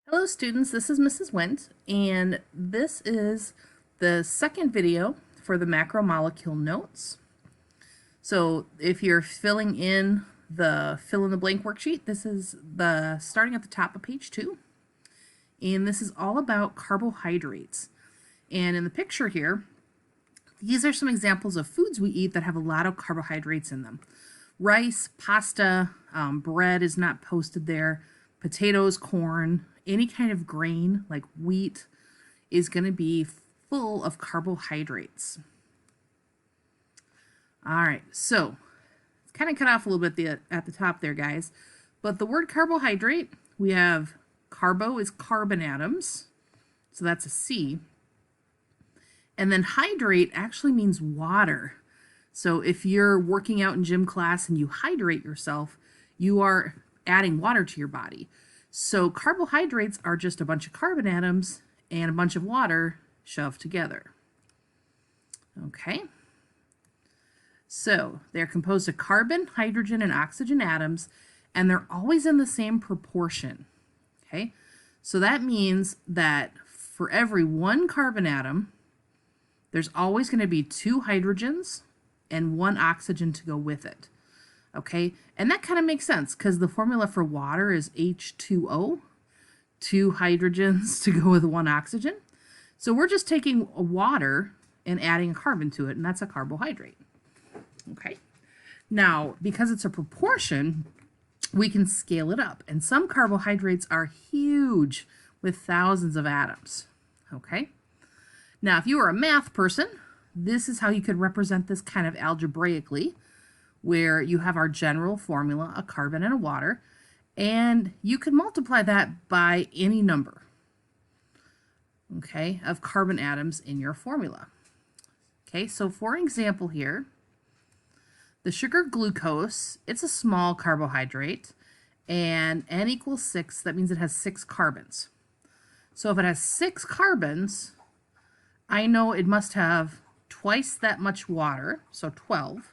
Hello students, this is Mrs. Wendt, and this is the second video for the macromolecule notes. So if you're filling in the fill in the blank worksheet, this is the starting at the top of page 2. And this is all about carbohydrates. And in the picture here, these are some examples of foods we eat that have a lot of carbohydrates in them. Rice, pasta, bread is not posted there, potatoes, corn, any kind of grain like wheat is going to be full of carbohydrates. All right, so it's kind of cut off a little bit at the top there, guys. But the word carbohydrate, we have carbo is carbon atoms, so that's a C. And then hydrate actually means water. So if you're working out in gym class and you hydrate yourself, you are adding water to your body. So carbohydrates are just a bunch of carbon atoms and a bunch of water shoved together. Okay. So they're composed of carbon, hydrogen, and oxygen atoms, and they're always in the same proportion. Okay. So that means that for every one carbon atom, there's always going to be 2 hydrogens and 1 oxygen to go with it. Okay, and that kind of makes sense because the formula for water is H2O, 2 hydrogens to go with 1 oxygen. So we're just taking water and adding a carbon to it, and that's a carbohydrate. Okay, now because it's a proportion, we can scale it up, and some carbohydrates are huge with thousands of atoms. Okay, now if you were a math person, this is how you could represent this kind of algebraically, where you have our general formula, a carbon and a water, and you can multiply that by any number, okay, of carbon atoms in your formula. Okay, so for example here, the sugar glucose, it's a small carbohydrate, and N equals 6, that means it has 6 carbons. So if it has 6 carbons, I know it must have twice that much water, so 12,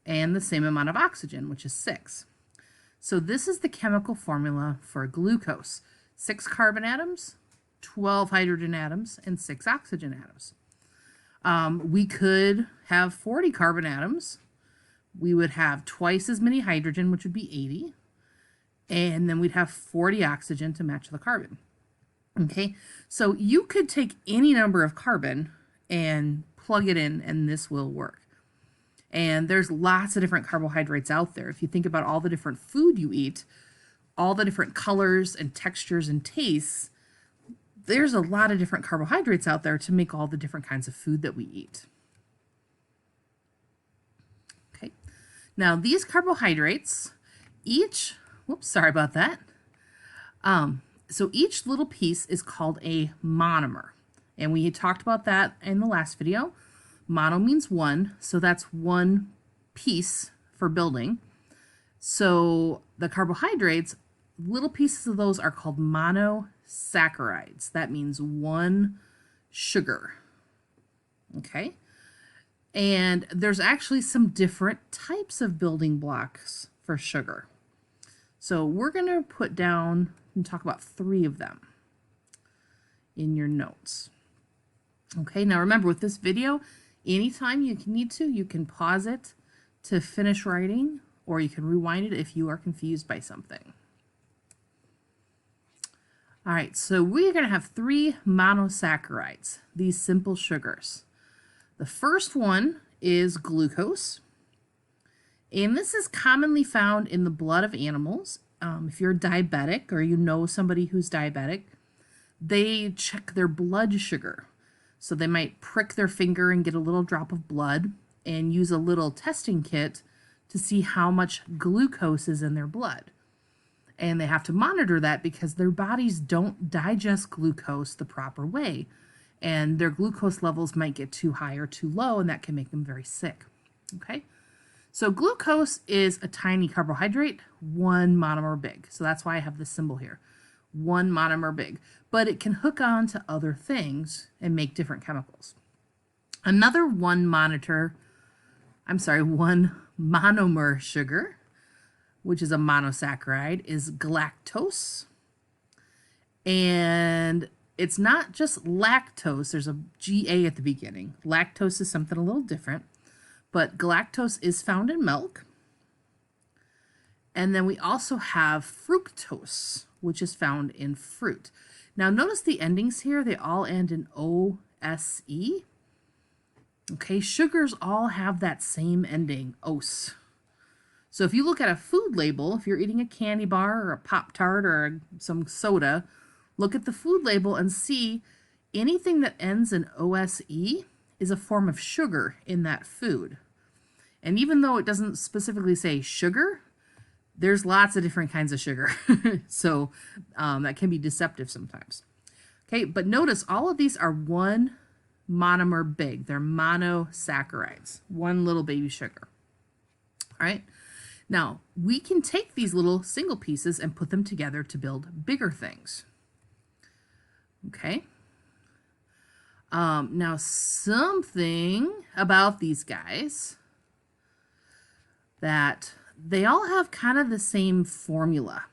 and the same amount of oxygen, which is 6. So this is the chemical formula for glucose. 6 carbon atoms, 12 hydrogen atoms, and 6 oxygen atoms. We could have 40 carbon atoms. We would have twice as many hydrogen, which would be 80. And then we'd have 40 oxygen to match the carbon. Okay, so you could take any number of carbon and plug it in, and this will work. And there's lots of different carbohydrates out there. If you think about all the different food you eat, all the different colors and textures and tastes, there's a lot of different carbohydrates out there to make all the different kinds of food that we eat. Okay, now these carbohydrates, each, whoops, sorry about that. So each little piece is called a monomer. And we had talked about that in the last video. Mono means 1, so that's 1 piece for building. So the carbohydrates, little pieces of those are called monosaccharides. That means 1 sugar. Okay? And there's actually some different types of building blocks for sugar. So we're going to put down and talk about 3 of them in your notes. Okay, now remember with this video, anytime you need to, you can pause it to finish writing, or you can rewind it if you are confused by something. All right, so we're going to have 3 monosaccharides, these simple sugars. The first one is glucose, and this is commonly found in the blood of animals. If you're diabetic or you know somebody who's diabetic, they check their blood sugar. So they might prick their finger and get a little drop of blood and use a little testing kit to see how much glucose is in their blood. And they have to monitor that because their bodies don't digest glucose the proper way. And their glucose levels might get too high or too low, and that can make them very sick. Okay? So glucose is a tiny carbohydrate, 1 monomer big. So that's why I have this symbol here. 1 monomer big, but it can hook on to other things and make different chemicals. Another 1 monomer sugar, which is a monosaccharide, is galactose. And it's not just lactose. There's a GA at the beginning. Lactose is something a little different, but galactose is found in milk. And then we also have fructose, which is found in fruit. Now notice the endings here, they all end in OSE. Okay, sugars all have that same ending, ose. So if you look at a food label, if you're eating a candy bar or a Pop-Tart or some soda, look at the food label and see anything that ends in OSE is a form of sugar in that food. And even though it doesn't specifically say sugar, there's lots of different kinds of sugar. So that can be deceptive sometimes. Okay, but notice all of these are one monomer big. They're monosaccharides, one little baby sugar. All right. Now, we can take these little single pieces and put them together to build bigger things. Okay. Now, something about these guys that they all have kind of the same formula.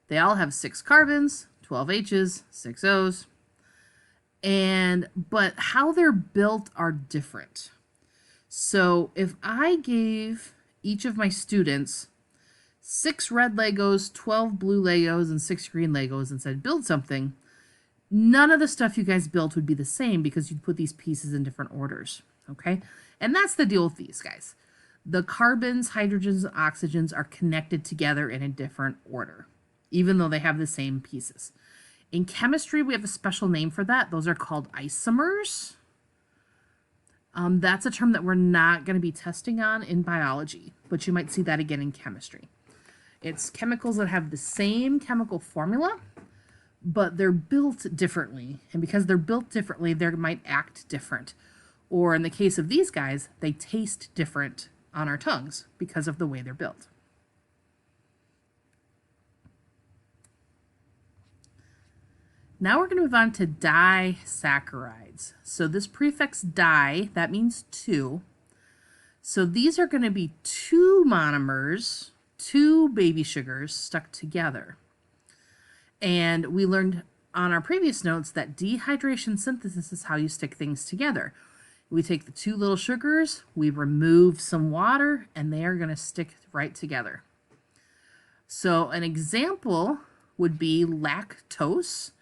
They all have 6 carbons, 12 H's, 6 O's, but how they're built are different. So if I gave each of my students 6 red Legos, 12 blue Legos, and 6 green Legos and said, build something, none of the stuff you guys built would be the same because you'd put these pieces in different orders, okay? And that's the deal with these guys. The carbons, hydrogens, and oxygens are connected together in a different order, even though they have the same pieces. In chemistry, we have a special name for that. Those are called isomers. That's a term that we're not going to be testing on in biology, but you might see that again in chemistry. It's chemicals that have the same chemical formula, but they're built differently. And because they're built differently, they might act different. Or in the case of these guys, they taste different on our tongues because of the way they're built. Now we're going to move on to disaccharides. So this prefix di, that means 2. So these are going to be 2 monomers, 2 baby sugars stuck together. And we learned on our previous notes that dehydration synthesis is how you stick things together. We take the 2 little sugars, we remove some water, and they are going to stick right together. So an example would be lactose.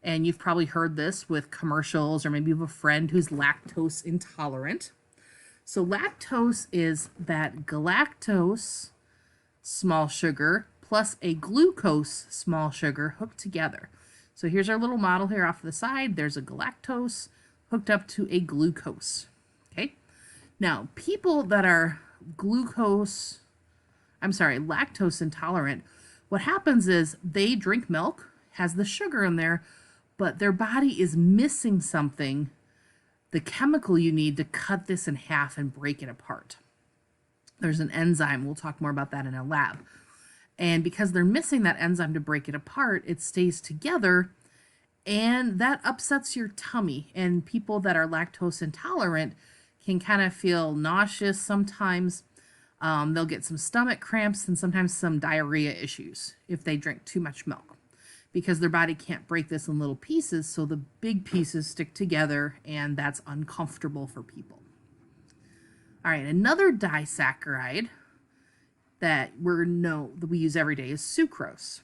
And you've probably heard this with commercials, or maybe you have a friend who's lactose intolerant. So lactose is that galactose small sugar plus a glucose small sugar hooked together. So here's our little model here off to the side. There's a galactose hooked up to a glucose. Okay. Now, people that are lactose intolerant, what happens is they drink milk, has the sugar in there, but their body is missing something, the chemical you need to cut this in half and break it apart. There's an enzyme. We'll talk more about that in a lab. And because they're missing that enzyme to break it apart, it stays together, and that upsets your tummy. And people that are lactose intolerant can kind of feel nauseous sometimes. They'll get some stomach cramps and sometimes some diarrhea issues if they drink too much milk, because their body can't break this in little pieces, so the big pieces stick together, and that's uncomfortable for people. All right, another disaccharide that we use every day is sucrose.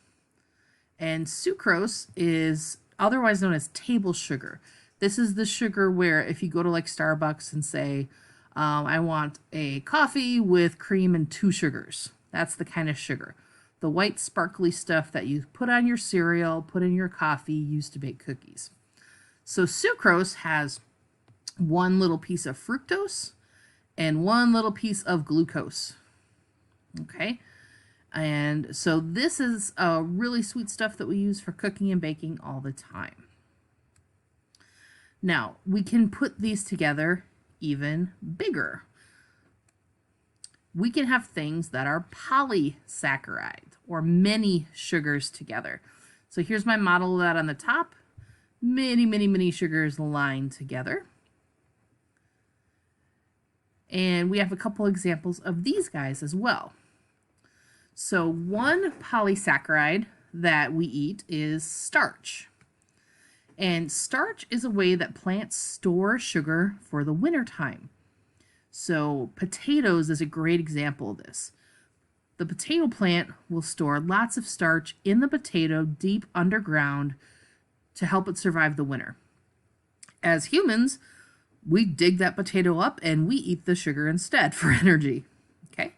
And sucrose is otherwise known as table sugar. This is the sugar where if you go to like Starbucks and say, I want a coffee with cream and 2 sugars, that's the kind of sugar. The white sparkly stuff that you put on your cereal, put in your coffee, used to bake cookies. So sucrose has 1 little piece of fructose and 1 little piece of glucose. Okay, and so this is a really sweet stuff that we use for cooking and baking all the time. Now, we can put these together even bigger. We can have things that are polysaccharide, or many sugars together. So here's my model of that on the top. Many, many, many sugars lined together. And we have a couple examples of these guys as well. So one polysaccharide that we eat is starch. And starch is a way that plants store sugar for the winter time. So potatoes is a great example of this. The potato plant will store lots of starch in the potato deep underground to help it survive the winter. As humans, we dig that potato up and we eat the sugar instead for energy. Okay.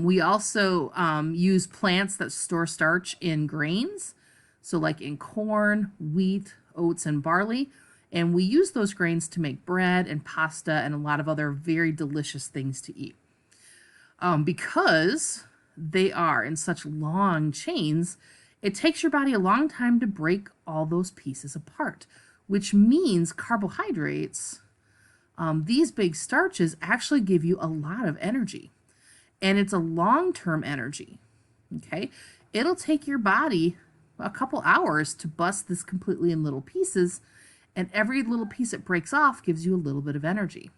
We also use plants that store starch in grains, so like in corn, wheat, oats, and barley. And we use those grains to make bread and pasta and a lot of other very delicious things to eat. Because they are in such long chains, it takes your body a long time to break all those pieces apart, which means carbohydrates, these big starches, actually give you a lot of energy. And it's a long-term energy, okay? It'll take your body a couple hours to bust this completely in little pieces, and every little piece it breaks off gives you a little bit of energy,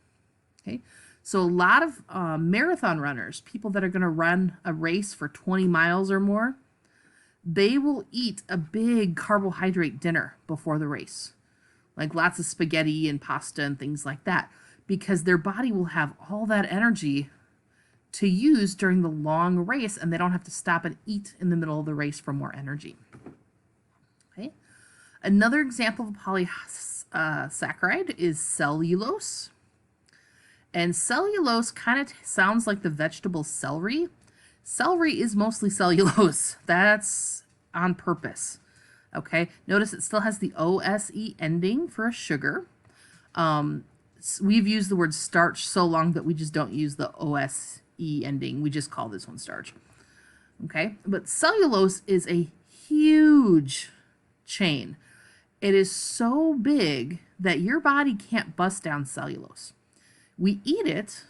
okay? So a lot of marathon runners, people that are going to run a race for 20 miles or more, they will eat a big carbohydrate dinner before the race, like lots of spaghetti and pasta and things like that, because their body will have all that energy to use during the long race, and they don't have to stop and eat in the middle of the race for more energy. Okay. Another example of polysaccharide is cellulose. And cellulose kind of sounds like the vegetable celery. Celery is mostly cellulose. That's on purpose. Okay, notice it still has the OSE ending for a sugar. We've used the word starch so long that we just don't use the OSE ending. We just call this one starch. Okay, but cellulose is a huge chain. It is so big that your body can't bust down cellulose. We eat it,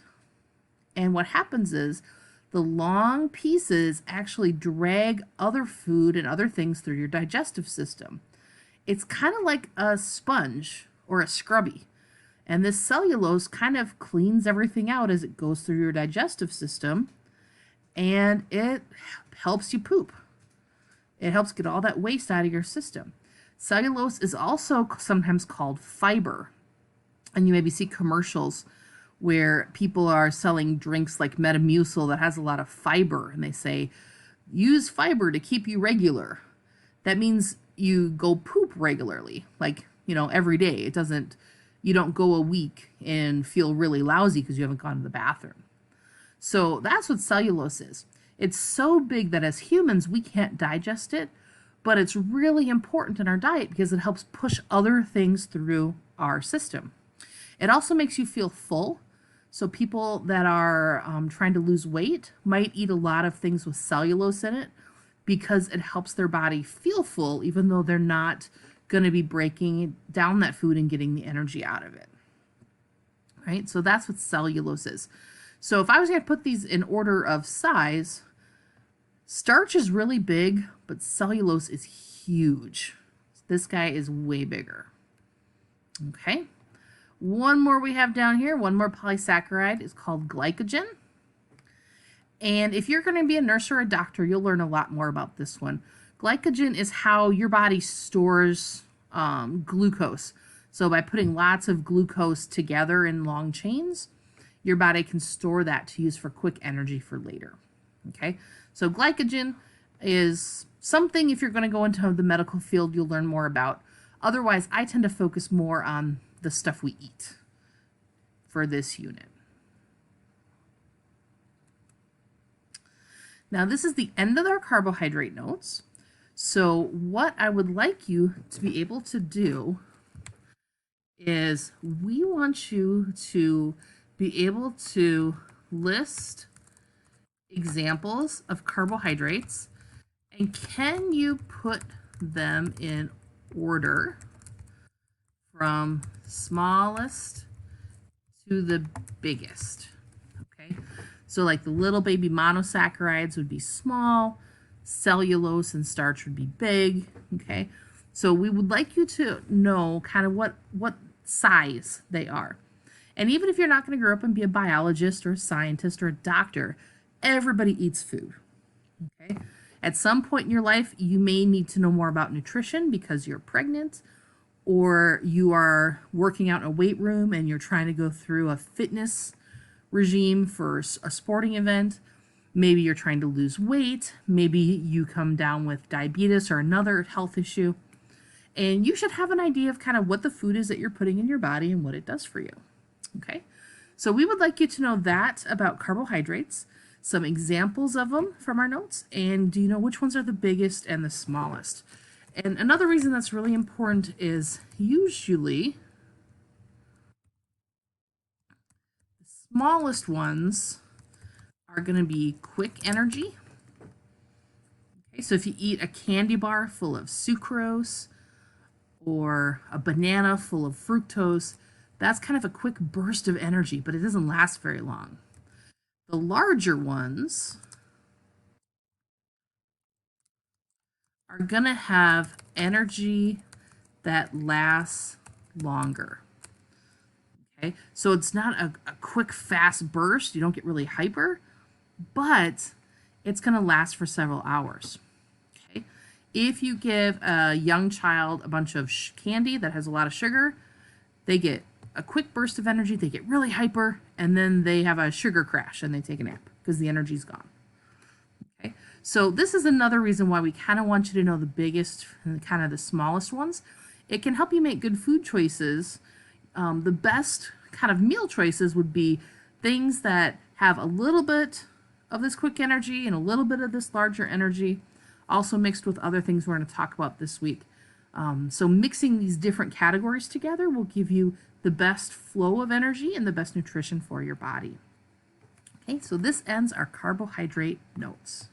and what happens is the long pieces actually drag other food and other things through your digestive system. It's kind of like a sponge or a scrubby. And this cellulose kind of cleans everything out as it goes through your digestive system, and it helps you poop. It helps get all that waste out of your system. Cellulose is also sometimes called fiber. And you maybe see commercials where people are selling drinks like Metamucil that has a lot of fiber, and they say, use fiber to keep you regular. That means you go poop regularly, like, every day. It doesn't, you don't go a week and feel really lousy because you haven't gone to the bathroom. So that's what cellulose is. It's so big that as humans, we can't digest it, but it's really important in our diet because it helps push other things through our system. It also makes you feel full. So people that are trying to lose weight might eat a lot of things with cellulose in it because it helps their body feel full, even though they're not going to be breaking down that food and getting the energy out of it. Right? So that's what cellulose is. So if I was going to put these in order of size, starch is really big, but cellulose is huge. This guy is way bigger. Okay. One more we have down here, one more polysaccharide is called glycogen. And if you're going to be a nurse or a doctor, you'll learn a lot more about this one. Glycogen is how your body stores glucose. So by putting lots of glucose together in long chains, your body can store that to use for quick energy for later. Okay, so glycogen is something, if you're going to go into the medical field, you'll learn more about. Otherwise, I tend to focus more on the stuff we eat for this unit. Now, this is the end of our carbohydrate notes. So what I would like you to be able to do is we want you to be able to list examples of carbohydrates, and can you put them in order from smallest to the biggest. Okay, so like the little baby monosaccharides would be small, cellulose and starch would be big. Okay, so we would like you to know kind of what size they are. And even if you're not going to grow up and be a biologist or a scientist or a doctor, everybody eats food. Okay, At some point in your life, you may need to know more about nutrition because you're pregnant, or you are working out in a weight room and you're trying to go through a fitness regime for a sporting event. Maybe you're trying to lose weight. Maybe you come down with diabetes or another health issue. And you should have an idea of kind of what the food is that you're putting in your body and what it does for you. Okay, so we would like you to know that about carbohydrates, some examples of them from our notes, and do you know which ones are the biggest and the smallest? And another reason that's really important is usually the smallest ones are going to be quick energy. Okay, so if you eat a candy bar full of sucrose or a banana full of fructose, that's kind of a quick burst of energy, but it doesn't last very long. The larger ones are going to have energy that lasts longer. Okay, so it's not a quick, fast burst. You don't get really hyper, but it's going to last for several hours. Okay, if you give a young child a bunch of candy that has a lot of sugar, they get a quick burst of energy, they get really hyper, and then they have a sugar crash and they take a nap because the energy's gone. Okay, so this is another reason why we kind of want you to know the biggest and kind of the smallest ones. It can help you make good food choices. The best kind of meal choices would be things that have a little bit of this quick energy and a little bit of this larger energy, also mixed with other things we're going to talk about this week. So mixing these different categories together will give you the best flow of energy and the best nutrition for your body. Okay, so this ends our carbohydrate notes.